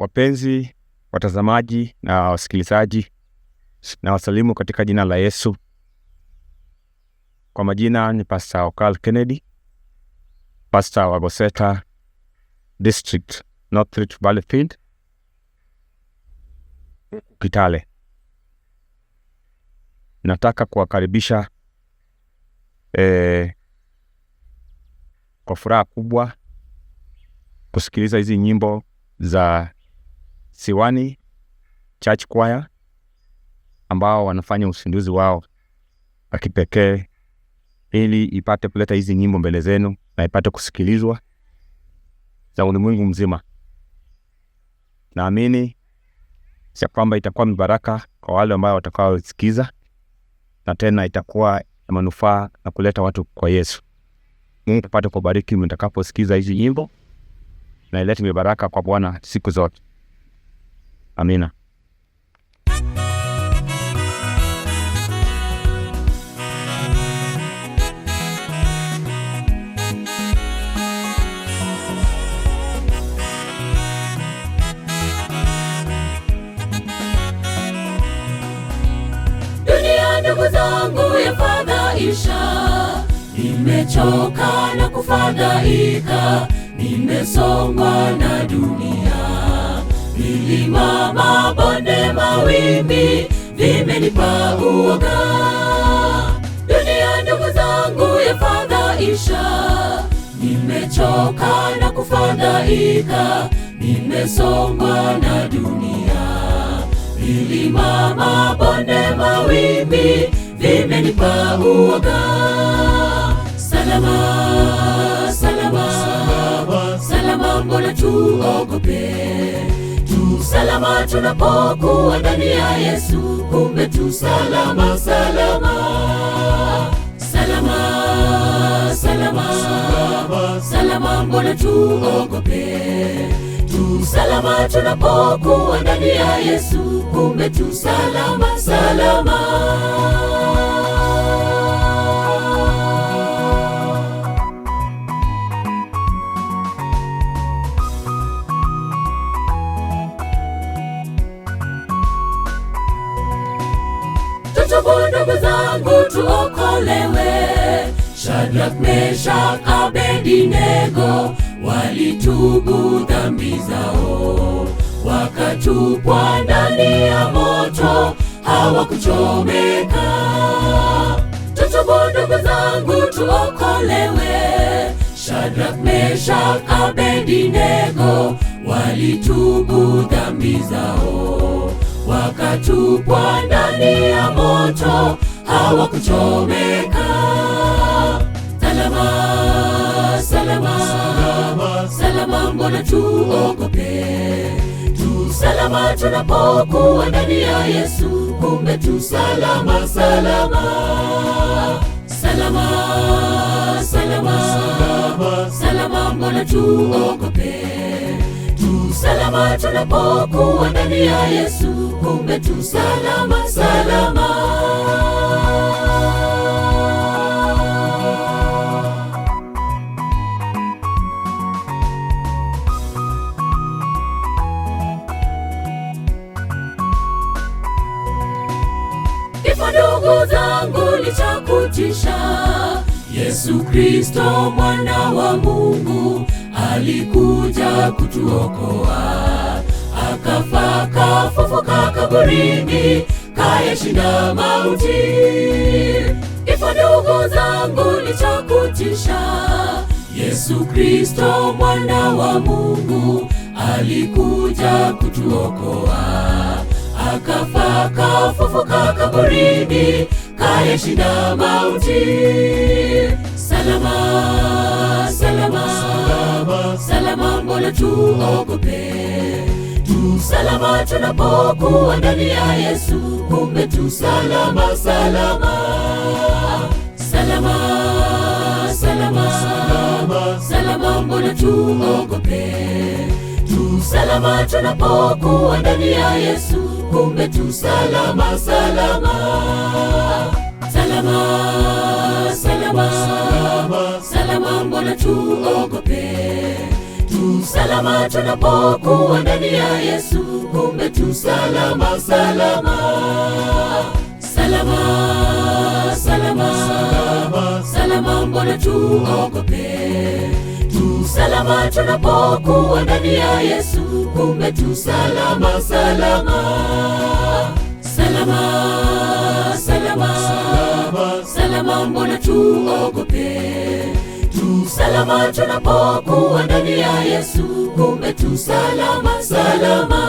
Wapenzi watazamaji na wasikilizaji, na wasalimu katika jina la Yesu. Kwa majina ni Pastor Okal Kennedy, Pastor wa Goseta District, North Rift Valley Field, Kitale. Nataka kuwakaribisha kwa furaha kubwa kusikiliza hizi nyimbo za Siwani Church Choir ambao wanafanya usinduzi wao wa kipekee ili ipate kuleta hizi nyimbo mbele zenu na ipate kusikilizwa za ulimwengu mzima. Naamini ya kwamba itakuwa mibaraka kwa wale ambao watakaosikiza, na tena itakuwa ya manufaa na kuleta watu kwa Yesu. Mungu apate kubariki mtakaposikiza hizi nyimbo na ilete mibaraka kwa Bwana siku zote. Amina. Dunia ndugu zangu yafadhaisha, nimechoka na kufadhaika, nimesongwa na dunia. Milima, mabonde, mawimbi vimenipa uoga. Dunia ndugu zangu yafadhaisha, nimechoka na kufadhaika, nimesongwa na dunia. Milima, mabonde, mawimbi vimenipa uoga. Salama, salama, salama, salama, mbona tuogope? Tu salama tunapokuwa ndani ya Yesu, kumbe tu salama, salama. Salama, salama, salama, salama, mbona tuogope? Tu salama tunapokuwa ndani ya Yesu, kumbe tu salama, salama. Tutubu ndugu zangu tuokolewe. Shadrach, Meshach, Abednego walitubu dhambi zao, wakatupwa ndani ya moto, hawakuchomeka. Tutubu ndugu zangu tuokolewe. Shadrach, Meshach, Abednego walitubu dhambi zao, wakatupwa ndani ya moto, hawakuchomeka. Salama, salama, salama, salama, mbona tuogope? Tu salama tunapokuwa ndani ya Yesu, kumbe tu salama, salama. Salama, salama, salama, salama, mbona tuogope? Tu salama tunapokuwa ndani ya Yesu, kumbe tu salama, salama. Kifo ndugu zangu ni cha kutisha. Yesu Kristo mwana wa Mungu alikuja kutuokoa, akafa, kafufuka kaburini, kayashinda mauti. Kifo ndugu zangu ni cha kutisha. Yesu Kristo mwana wa Mungu alikuja kutuokoa, akafa, kafufuka kaburini, kayashinda mauti. Salama, salama, salama, salama, mbona tuogope? Tu salama tunapokuwa ndani ya Yesu, kumbe tu salama, salama. Salama, salama, salama, salama, mbona tuogope? Tu salama tunapokuwa ndani ya Yesu, kumbe tu salama, salama. Salama, salama, salama, salama, mbona tuogope? Tu tu salama tunapokuwa ndani ya Yesu, kumbe tu salama, salama, salama, salama, salama, salama, mbona tuogope? Tu salama tunapokuwa ndani ya Yesu, kumbe tu salama, salama, salama, salama, salama, salama, mbona tuogope? Tu salama tunapokuwa ndani ya Yesu, kumbe tu salama, salama.